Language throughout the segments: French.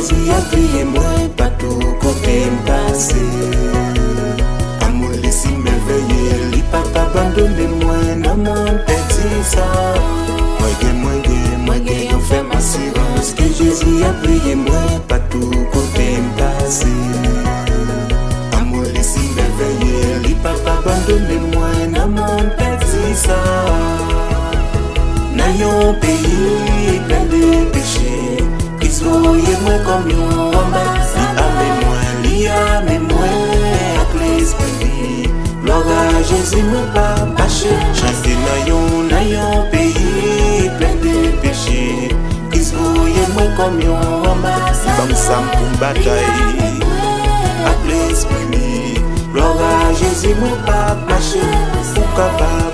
Jésus a crié moi, pas tout côté m'passé. Amoul si merveilleux, li pas abandonné moi, dans mon petit ça. Moi gagne, on fait ma assurance que Jésus a crié moi, pas tout côté m'passé. Amoul si merveilleux, li pas abandonné moi, dans mon petit ça. Dans yon pays plein de péchés, Christ voyait moi comme yon ambassade. Li ame moi avec l'esprit. Gloire à Jésus moi pas bâché. Chanter dans yon pays plein de péchés, Christ voyait moi comme yon ambassade. Comme ça pour bataille Avec l'esprit. Gloire à Jésus moi pas bâché.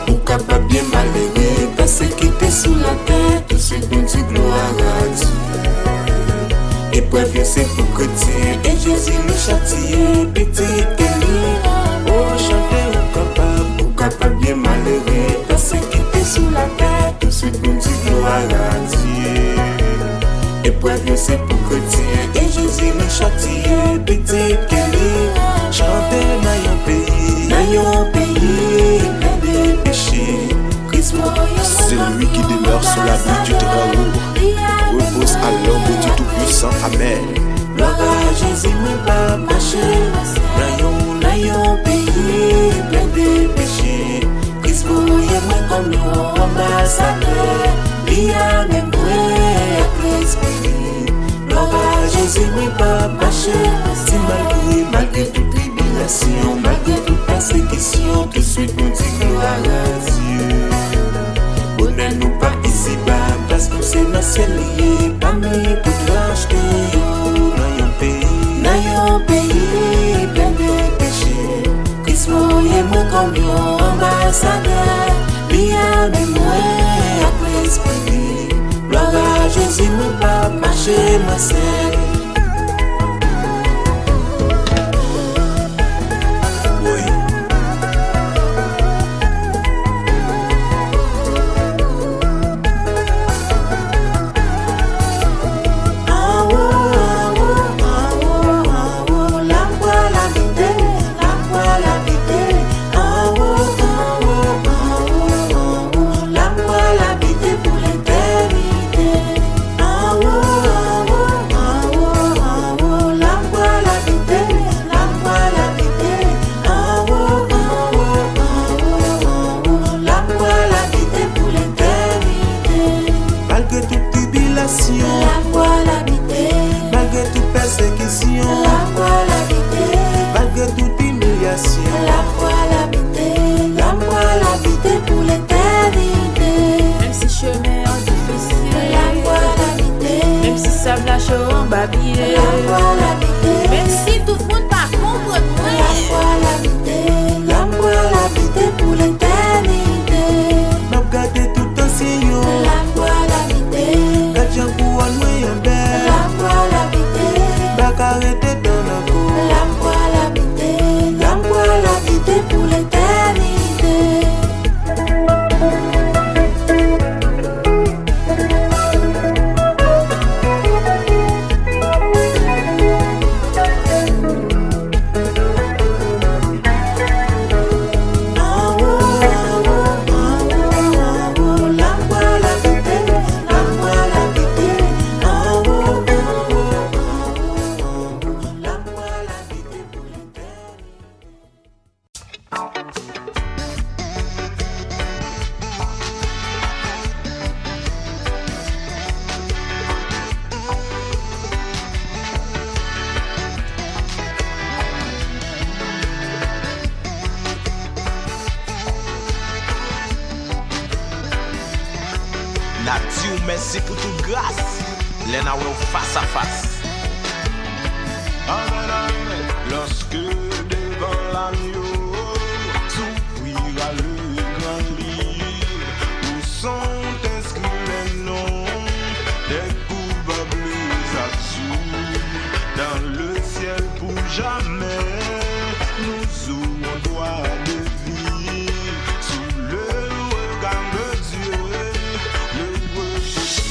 Pour capable bien malheureux, parce qu'il était sous la terre, tout ce qu'on dit gloire à Dieu. Épreuve c'est pour chrétien, et Jésus nous châtie, petit Kelly. Oh, chanter ou capable bien malheureux, parce qu'il était sous la terre, tout ce qu'on dit gloire à Dieu. Épreuve c'est pour chrétien, et Jésus nous châtie, petit Kelly. Chanter dans yon pays, plein de péchés, Christ C'est lui qui demeure sous l'abri du Très-Haut, repose à l'ombre du Tout-Puissant. Amen. Gloire à Jésus, mais pas marcher. Dans yon pays, plein de péchés, Christ voyait moi comme yon ambassadeur. Lia même moi avec l'esprit. Gloire à Jésus, mais pas marcher. Si malgré toute tribulation, malgré toute persécution, tout de suite nous dit gloire à Dieu. Bonheur nous pas ici-bas, parce que c'est dans le ciel lié, parmi toute lâcheté. Dans yon pays plein de péchés, Christ voyait moi comme yon ambassadeur. Bien même moi avec l'esprit. Gloire à Jésus, moi pas marcher moi seul. Malgré toute persécution, malgré toute humiliation, la l'habiter pour l'éternité. Même si chemin est difficile, même si ça lâche en babier, même si tout le monde pas comprendre, l'habiter pour l'éternité. m'a gardé tout en signaux, quand j'en cours en moyen belle, pas arrêter dans la cour, l'habiter pour l'éternité. Dieu merci pour toute grâce. L'en a face à face. Amen, amen. Lorsque devant l'agneau s'ouvrira le grand livre où sont inscrits les noms des coupables absous dans le ciel pour jamais, nous aurons droit de vivre sous le regard de Dieu, le recherché.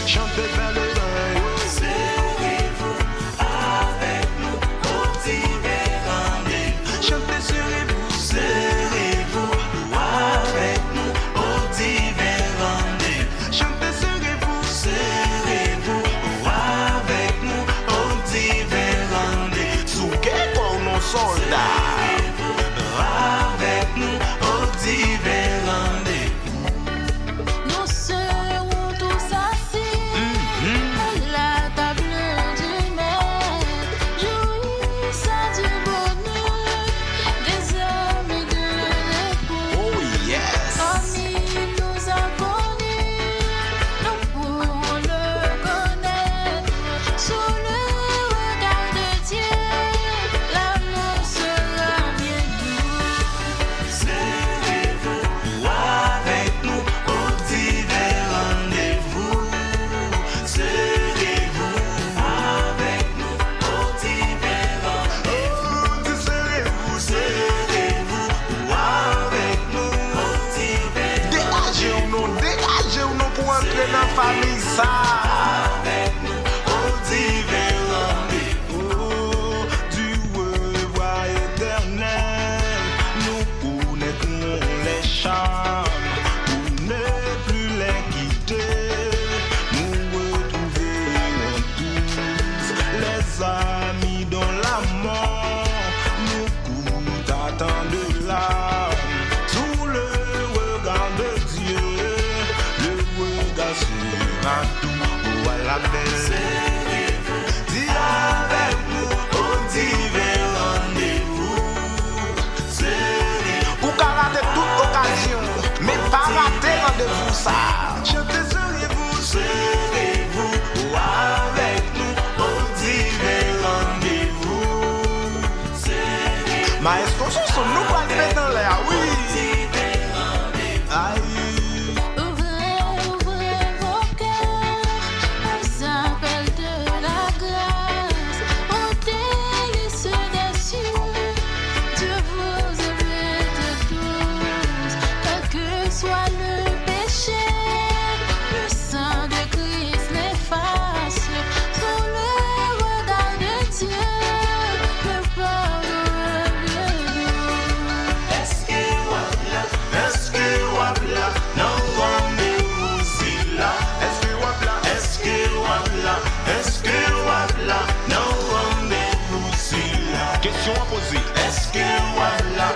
Chantez vers le vin, c'est ça. Avec nous, au divin rendez-vous du revoir éternel. Nous connaîtrons les charmes pour ne plus les quitter. Nous retrouverons tous les amis dans la mort. Nous coûte à tant de larmes sous le regard de Dieu. Le regard sera tout à la belle. Dis avec nous au divin rendez-vous. Pour rater toute occasion, mais pas rater rendez-vous ça. Je te serez-vous, serez-vous avec nous au divin rendez-vous. Maestro, ce sont nous pas le mettre dans l'air, oui. Aïe. Ouvrez, ouvrez vos cœurs aux appels de la grâce, aux délices des cieux. Dieu vous élevé de tous, quel que soit le péché, le sang de Christ l'efface. Sous le regard de Dieu, le pardon revient. Est-ce que wapla, non rendez-vous si là. Est-ce que wapla, non rendez-vous si là. Question à poser. Est-ce que wapla,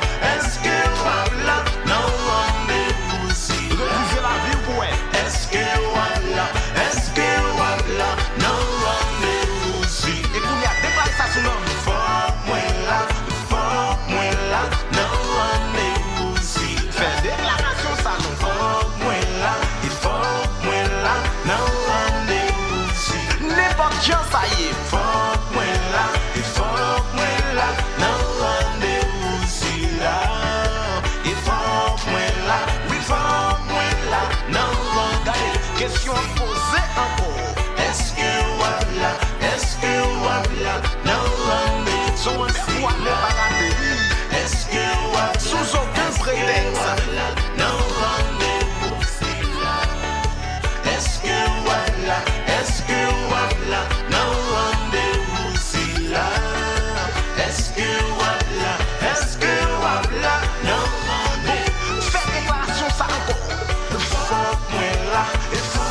non rendez-vous si là. Refuser la vie pour elle. Est-ce que wapla, non rendez-vous si là. Et pour y a déclaré ça sous l'homme. Fort moins là, non rendez-vous si là. Fait déclaration ça non. Fort moins là, non rendez-vous si là. N'importe qui ça y est. Fort moins là, non rendez-vous si là. Et fort moins là, non rendez-vous. Question posée encore. Est-ce que wapla, non rendez-vous Son quoi ne pas rater. Est-ce que wapla, Sous aucun prétexte. non rendez-vous si là. Est-ce que wapla, non rendez-vous si là. Est-ce que wapla, non rendez-vous. Fait déclaration ça encore.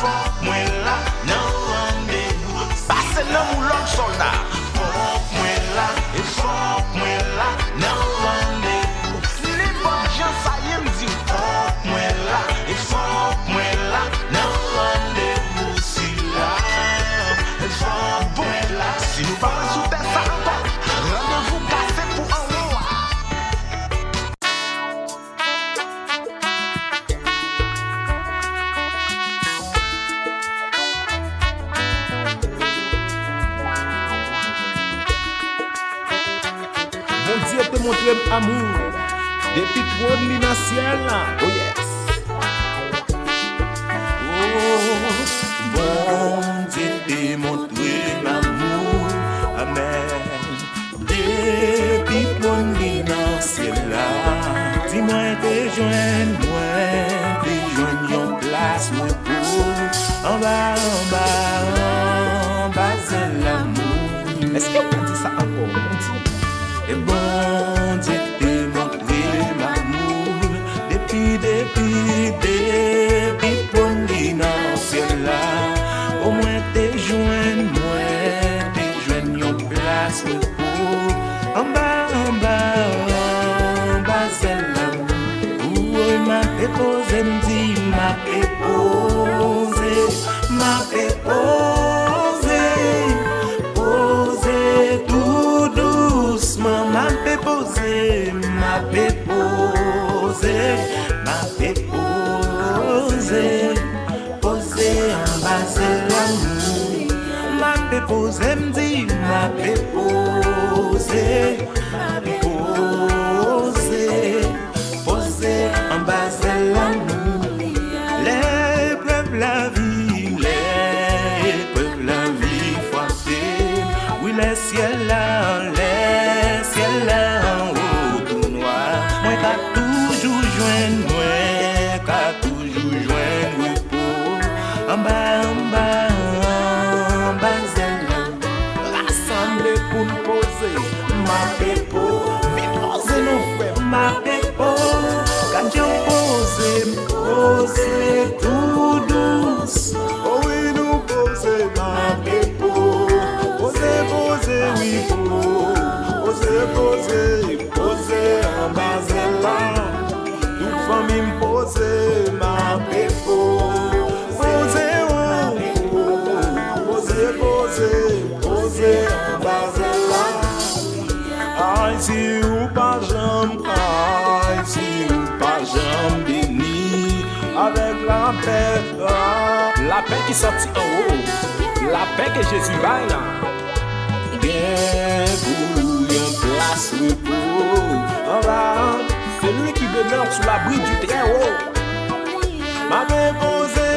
Fort moins là, non rendez-vous. Passez l'homme ou l'autre soldat. Fort moins là, non rendez-vous. N'importe qui ça y est me dit. Fort moins là, non rendez-vous si là. Fort moins là, Si nous parlons sous terre ça encore. Rendez-vous cassé pour un mois. Bon Dieu te montre amour. Depuis trop de dans le ciel. Oh yes. bon Dieu démontré m'amour, amen. Depuis mon lit dans le ciel là, dis-moi te joindre yon place moi pour en bas, c'est l'amour. Est-ce que on dit ça encore? On dit. Et bon Dieu démontré m'amour, depuis mon lit dans le ciel là, au moins te joindre yon place moi pour en bas, c'est l'amour. Où m'a déposé, m'dit m'a déposé, posé tout doucement, m'a déposé, posé en bas, c'est l'amour. M'a déposé, m'dit m'a déposé, posé en bas, c'est l'amour. L'épreuve, la vie, frappée. Oui, les ciels là, en haut, tout noir. Moi, qu'a toujours joindre repos. En bas, ma pepo. Vite pose nous frère, ma pepo. Quand je pose tout douce. Oh oui, nous pose ma pepo. Pose, oui, pose en bas là. Toute famille me pose ma pepo. Pose en bas là. Aïe, si ou pas jambe, aïe, si ou pas jambe béni. Avec la paix qui sortit en haut, la paix que Jésus baille là. Bien pour une place repos. C'est lui qui demeure sous l'abri du très haut. Ma déposé,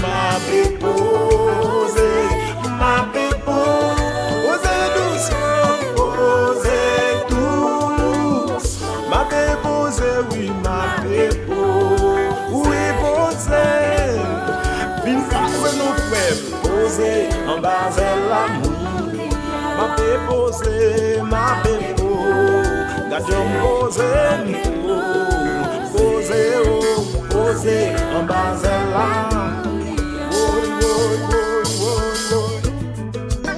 ma déposé, ma déposé, osez doucement, osez tous. Ma déposé, oui, ma déposé, oui, posez. Bin pas nos frères, posez en bas de l'amour. Ma déposé, ma déposé, gardons posé en bas de là.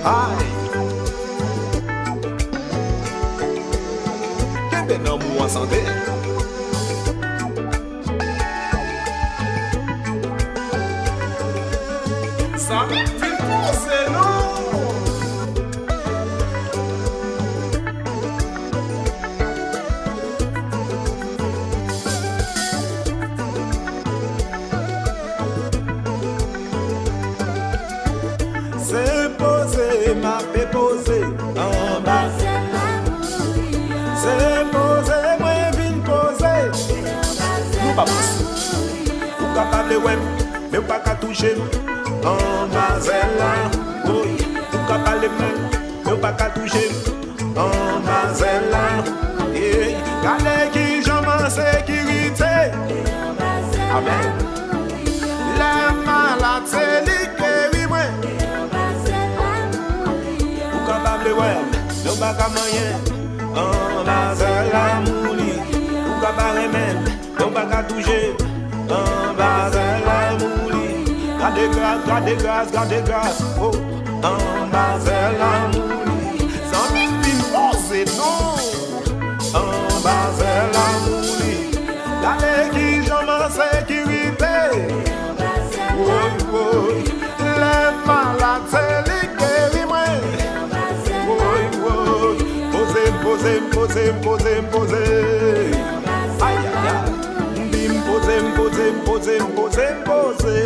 Aïe. Qu'est-ce que nous en santé? Ça me fait poser, non? C'est posé, ma paix posé en bas. C'est posé, moi vine posé. Nous pas possible. Ou capable de ouais, mais pas qu'à toucher. En bas là, oui. Ou capable de même, mais pas qu'à toucher. En bas là, et regardez qui j'en en sécurité. Amen. La malade c'est lui qui vit moi. Ouais, nous pas qu'à moyen, on va faire l'amour. Ou qu'à barrer même, nous pas qu'à toucher, on va faire l'amour. Gardez grâce, oh, on va faire l'amour. Sans même poser, non, on va faire l'amour. Gardez qui j'en en sécurité. Oui, les malades, c'est les qui vivent. Posez. Aïe, aïe, aïe. Bim, posez.